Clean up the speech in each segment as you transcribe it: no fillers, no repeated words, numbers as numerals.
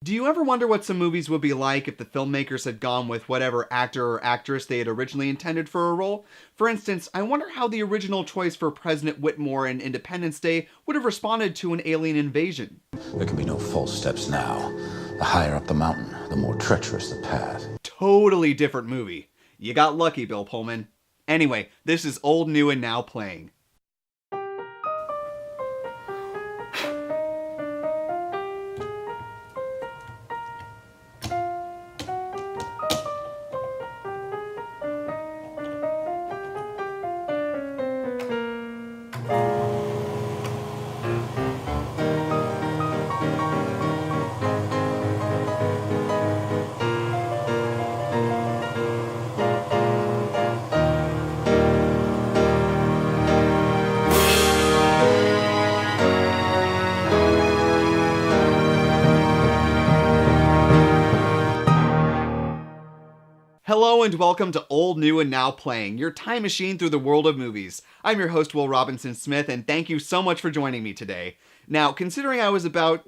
Do you ever wonder what some movies would be like if the filmmakers had gone with whatever actor or actress they had originally intended for a role? For instance, I wonder how the original choice for President Whitmore in Independence Day would have responded to an alien invasion. There can be no false steps now. The higher up the mountain, the more treacherous the path. Totally different movie. You got lucky, Bill Pullman. Anyway, this is Old, New, and Now Playing. Hello and welcome to Old, New, and Now Playing, your time machine through the world of movies. I'm your host, Will Robinson Smith, and thank you so much for joining me today. Now, considering I was about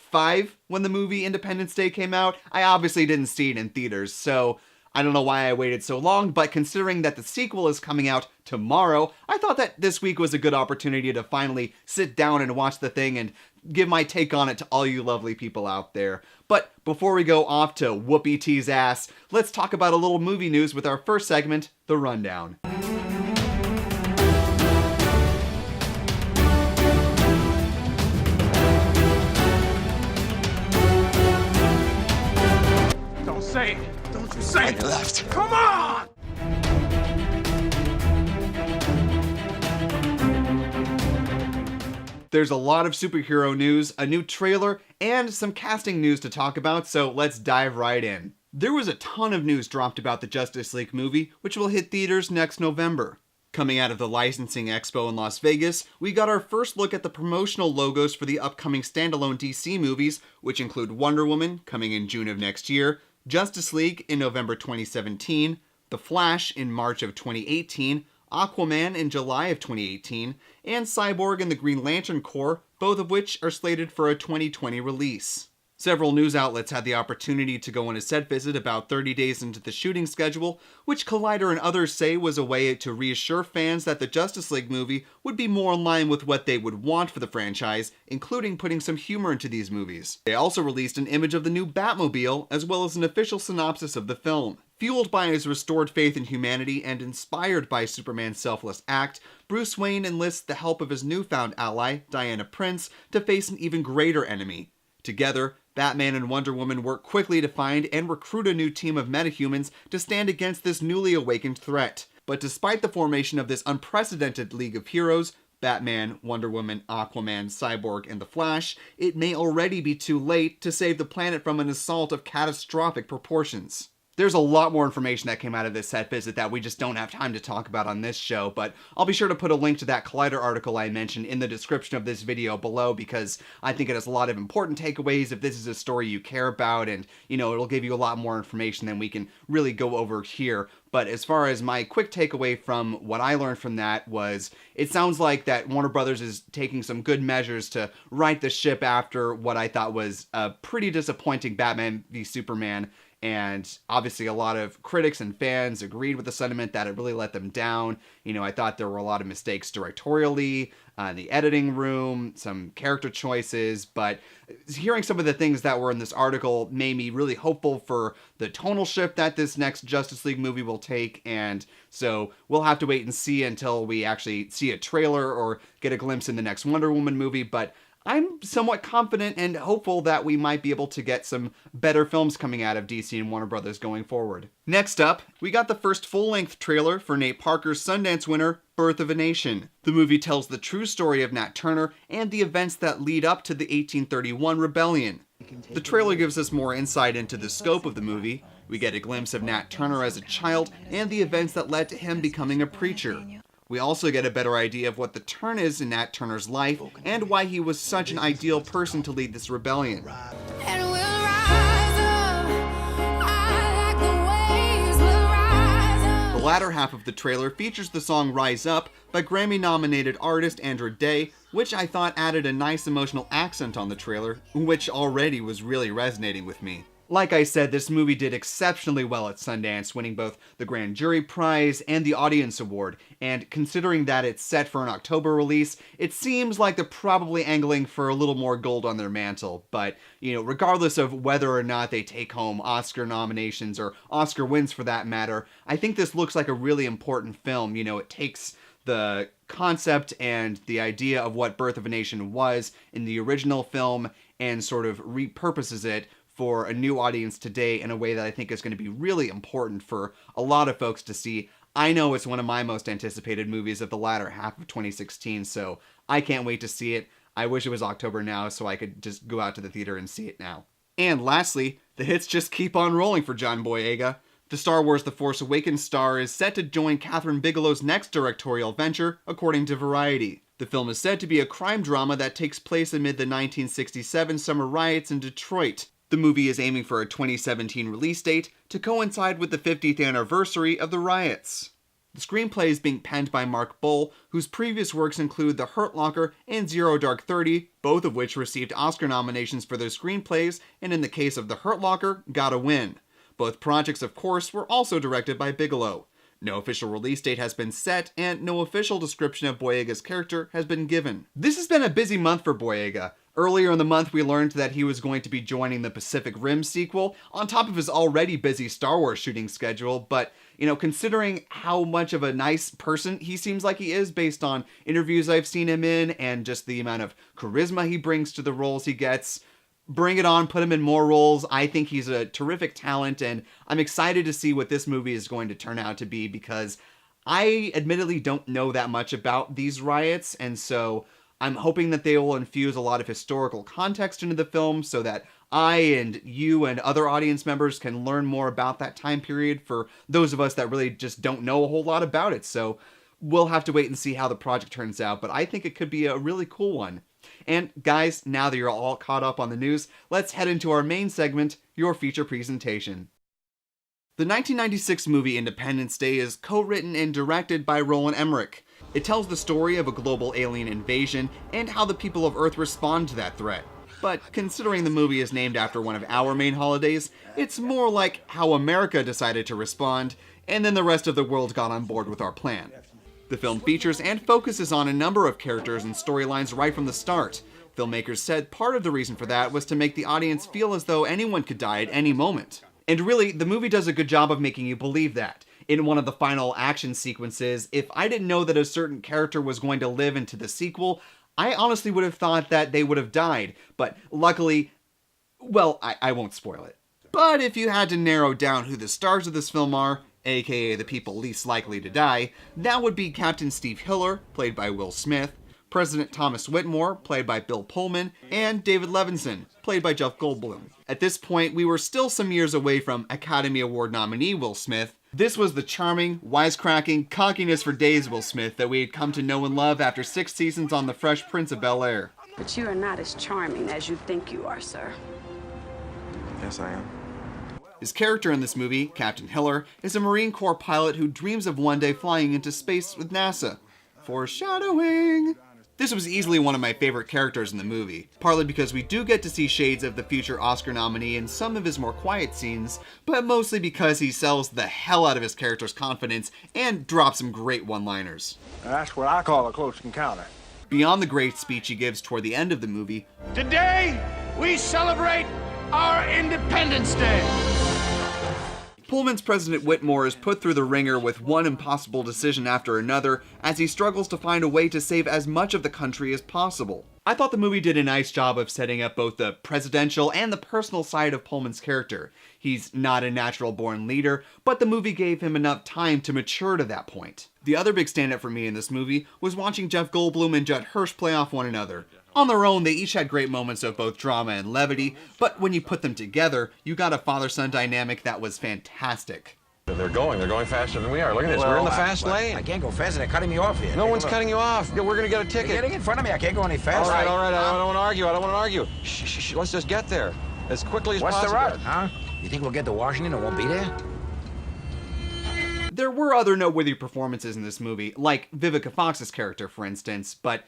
5 when the movie Independence Day came out, I obviously didn't see it in theaters, so I don't know why I waited so long, but considering that the sequel is coming out tomorrow, I thought that this week was a good opportunity to finally sit down and watch the thing and give my take on it to all you lovely people out there. But before we go off to Whoopi T's ass, let's talk about a little movie news with our first segment, The Rundown. Don't say it! Don't you say it! Left. Come on! There's a lot of superhero news, a new trailer, and some casting news to talk about, so let's dive right in. There was a ton of news dropped about the Justice League movie, which will hit theaters next November. Coming out of the licensing expo in Las Vegas, we got our first look at the promotional logos for the upcoming standalone DC movies, which include Wonder Woman, coming in June of next year, Justice League in November 2017, The Flash in March of 2018, Aquaman in July of 2018, and Cyborg and the Green Lantern Corps, both of which are slated for a 2020 release. Several news outlets had the opportunity to go on a set visit about 30 days into the shooting schedule, which Collider and others say was a way to reassure fans that the Justice League movie would be more in line with what they would want for the franchise, including putting some humor into these movies. They also released an image of the new Batmobile, as well as an official synopsis of the film. Fueled by his restored faith in humanity and inspired by Superman's selfless act, Bruce Wayne enlists the help of his newfound ally, Diana Prince, to face an even greater enemy. Together, Batman and Wonder Woman work quickly to find and recruit a new team of metahumans to stand against this newly awakened threat. But despite the formation of this unprecedented League of Heroes, Batman, Wonder Woman, Aquaman, Cyborg, and The Flash, it may already be too late to save the planet from an assault of catastrophic proportions. There's a lot more information that came out of this set visit that we just don't have time to talk about on this show, but I'll be sure to put a link to that Collider article I mentioned in the description of this video below because I think it has a lot of important takeaways if this is a story you care about, and, it'll give you a lot more information than we can really go over here. But as far as my quick takeaway from what I learned from that was, it sounds like that Warner Brothers is taking some good measures to right the ship after what I thought was a pretty disappointing Batman v Superman. And obviously a lot of critics and fans agreed with the sentiment that it really let them down. I thought there were a lot of mistakes directorially, in the editing room, some character choices, but hearing some of the things that were in this article made me really hopeful for the tonal shift that this next Justice League movie will take, and so we'll have to wait and see until we actually see a trailer or get a glimpse in the next Wonder Woman movie, but I'm somewhat confident and hopeful that we might be able to get some better films coming out of DC and Warner Brothers going forward. Next up, we got the first full-length trailer for Nate Parker's Sundance winner, Birth of a Nation. The movie tells the true story of Nat Turner and the events that lead up to the 1831 rebellion. The trailer gives us more insight into the scope of the movie. We get a glimpse of Nat Turner as a child and the events that led to him becoming a preacher. We also get a better idea of what the turn is in Nat Turner's life and why he was such an ideal person to lead this rebellion. And we'll rise up. I like the waves, we'll rise up. The latter half of the trailer features the song Rise Up by Grammy-nominated artist Andrew Day, which I thought added a nice emotional accent on the trailer, which already was really resonating with me. Like I said, this movie did exceptionally well at Sundance, winning both the Grand Jury Prize and the Audience Award, and considering that it's set for an October release, it seems like they're probably angling for a little more gold on their mantle. But, regardless of whether or not they take home Oscar nominations, or Oscar wins for that matter, I think this looks like a really important film. It takes the concept and the idea of what Birth of a Nation was in the original film and sort of repurposes it for a new audience today in a way that I think is going to be really important for a lot of folks to see. I know it's one of my most anticipated movies of the latter half of 2016, so I can't wait to see it. I wish it was October now so I could just go out to the theater and see it now. And lastly, the hits just keep on rolling for John Boyega. The Star Wars The Force Awakens star is set to join Catherine Bigelow's next directorial venture, according to Variety. The film is said to be a crime drama that takes place amid the 1967 summer riots in Detroit. The movie is aiming for a 2017 release date to coincide with the 50th anniversary of the riots. The screenplay is being penned by Mark Bull, whose previous works include The Hurt Locker and Zero Dark 30, both of which received Oscar nominations for their screenplays, and in the case of The Hurt Locker, got a win. Both projects, of course, were also directed by Bigelow. No official release date has been set, and no official description of Boyega's character has been given. This has been a busy month for Boyega. Earlier in the month, we learned that he was going to be joining the Pacific Rim sequel, on top of his already busy Star Wars shooting schedule, but, considering how much of a nice person he seems like he is based on interviews I've seen him in, and just the amount of charisma he brings to the roles he gets, bring it on, put him in more roles. I think he's a terrific talent, and I'm excited to see what this movie is going to turn out to be, because I admittedly don't know that much about these riots, and so I'm hoping that they will infuse a lot of historical context into the film so that I and you and other audience members can learn more about that time period for those of us that really just don't know a whole lot about it. So we'll have to wait and see how the project turns out, but I think it could be a really cool one. And guys, now that you're all caught up on the news, let's head into our main segment, your feature presentation. The 1996 movie Independence Day is co-written and directed by Roland Emmerich. It tells the story of a global alien invasion and how the people of Earth respond to that threat. But considering the movie is named after one of our main holidays, it's more like how America decided to respond, and then the rest of the world got on board with our plan. The film features and focuses on a number of characters and storylines right from the start. Filmmakers said part of the reason for that was to make the audience feel as though anyone could die at any moment. And really, the movie does a good job of making you believe that. In one of the final action sequences, if I didn't know that a certain character was going to live into the sequel, I honestly would have thought that they would have died. But luckily, well, I won't spoil it. But if you had to narrow down who the stars of this film are, aka the people least likely to die, that would be Captain Steve Hiller, played by Will Smith, President Thomas Whitmore, played by Bill Pullman, and David Levinson, played by Jeff Goldblum. At this point, we were still some years away from Academy Award nominee Will Smith. This was the charming, wisecracking, cockiness for days Will Smith that we had come to know and love after 6 seasons on The Fresh Prince of Bel-Air. But you are not as charming as you think you are, sir. Yes, I am. His character in this movie, Captain Hiller, is a Marine Corps pilot who dreams of one day flying into space with NASA. Foreshadowing! This was easily one of my favorite characters in the movie, partly because we do get to see shades of the future Oscar nominee in some of his more quiet scenes, but mostly because he sells the hell out of his character's confidence and drops some great one-liners. That's what I call a close encounter. Beyond the great speech he gives toward the end of the movie, Today, we celebrate our Independence Day. Pullman's President Whitmore is put through the ringer with one impossible decision after another as he struggles to find a way to save as much of the country as possible. I thought the movie did a nice job of setting up both the presidential and the personal side of Pullman's character. He's not a natural-born leader, but the movie gave him enough time to mature to that point. The other big standout for me in this movie was watching Jeff Goldblum and Judd Hirsch play off one another. On their own, they each had great moments of both drama and levity, but when you put them together, you got a father-son dynamic that was fantastic. They're going faster than we are. Look at this, we're in the fast lane. I can't go faster, they're cutting me off here. No one's cutting you off. We're gonna get a ticket. They're getting in front of me, I can't go any faster. All right, I don't want to argue, Shh, let's just get there as quickly as What's possible. the rush, huh? You think we'll get to Washington and won't be there? There were other noteworthy performances in this movie, like Vivica Fox's character, for instance, but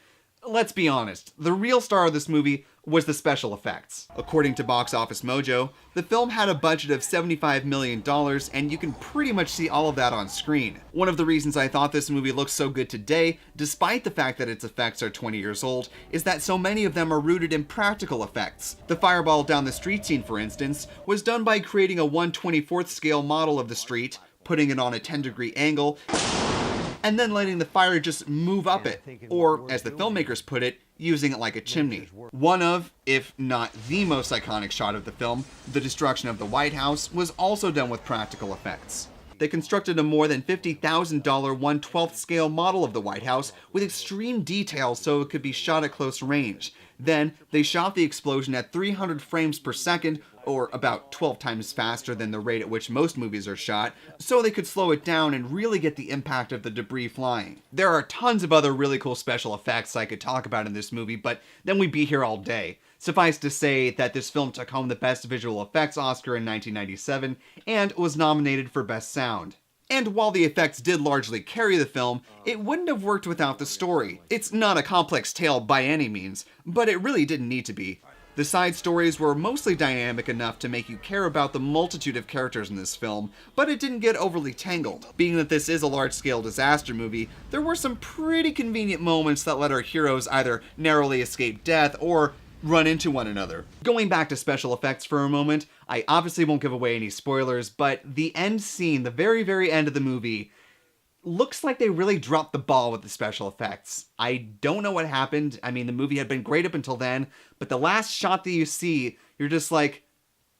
let's be honest, the real star of this movie was the special effects. According to Box Office Mojo, the film had a budget of $75 million, and you can pretty much see all of that on screen. One of the reasons I thought this movie looks so good today, despite the fact that its effects are 20 years old, is that so many of them are rooted in practical effects. The fireball down the street scene, for instance, was done by creating a 1/24th scale model of the street, putting it on a 10-degree angle, and then letting the fire just move up it, or, as the filmmakers put it, using it like a chimney. One of, if not the most iconic shot of the film, the destruction of the White House, was also done with practical effects. They constructed a more than $50,000 1/12th scale model of the White House with extreme detail so it could be shot at close range. Then, they shot the explosion at 300 frames per second, or about 12 times faster than the rate at which most movies are shot, so they could slow it down and really get the impact of the debris flying. There are tons of other really cool special effects I could talk about in this movie, but then we'd be here all day. Suffice to say that this film took home the Best Visual Effects Oscar in 1997, and was nominated for Best Sound. And while the effects did largely carry the film, it wouldn't have worked without the story. It's not a complex tale by any means, but it really didn't need to be. The side stories were mostly dynamic enough to make you care about the multitude of characters in this film, but it didn't get overly tangled. Being that this is a large-scale disaster movie, there were some pretty convenient moments that let our heroes either narrowly escape death or run into one another. Going back to special effects for a moment, I obviously won't give away any spoilers, but the end scene, the very, very end of the movie, looks like they really dropped the ball with the special effects. I don't know what happened. I mean, the movie had been great up until then, but the last shot that you see, you're just like,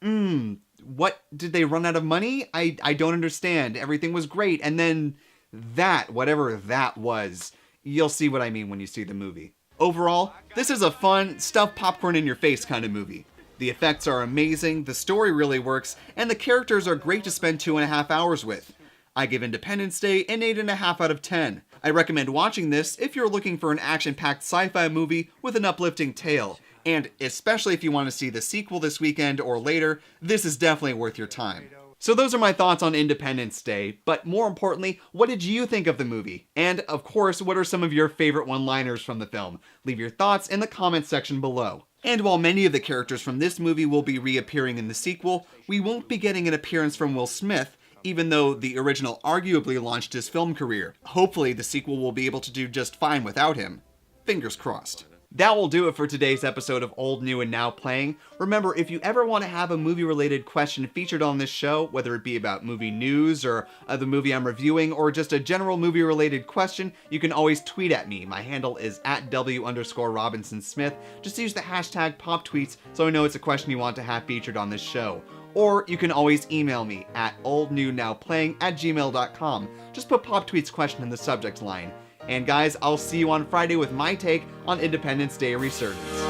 what? Did they run out of money? I don't understand. Everything was great. And then that, whatever that was, you'll see what I mean when you see the movie. Overall, this is a fun, stuff popcorn in your face kind of movie. The effects are amazing, the story really works, and the characters are great to spend 2.5 hours with. I give Independence Day an 8.5 out of 10. I recommend watching this if you're looking for an action-packed sci-fi movie with an uplifting tale. And especially if you want to see the sequel this weekend or later, this is definitely worth your time. So those are my thoughts on Independence Day, but more importantly, what did you think of the movie? And of course, what are some of your favorite one-liners from the film? Leave your thoughts in the comments section below. And while many of the characters from this movie will be reappearing in the sequel, we won't be getting an appearance from Will Smith, even though the original arguably launched his film career. Hopefully the sequel will be able to do just fine without him. Fingers crossed. That will do it for today's episode of Old, New, and Now Playing. Remember, if you ever want to have a movie-related question featured on this show, whether it be about movie news or the movie I'm reviewing, or just a general movie-related question, you can always tweet at me. My handle is @W_RobinsonSmith. Just use the hashtag #PopTweets so I know it's a question you want to have featured on this show. Or you can always email me at oldnewnowplaying@gmail.com. Just put Pop Tweets question in the subject line. And guys, I'll see you on Friday with my take on Independence Day Resurgence.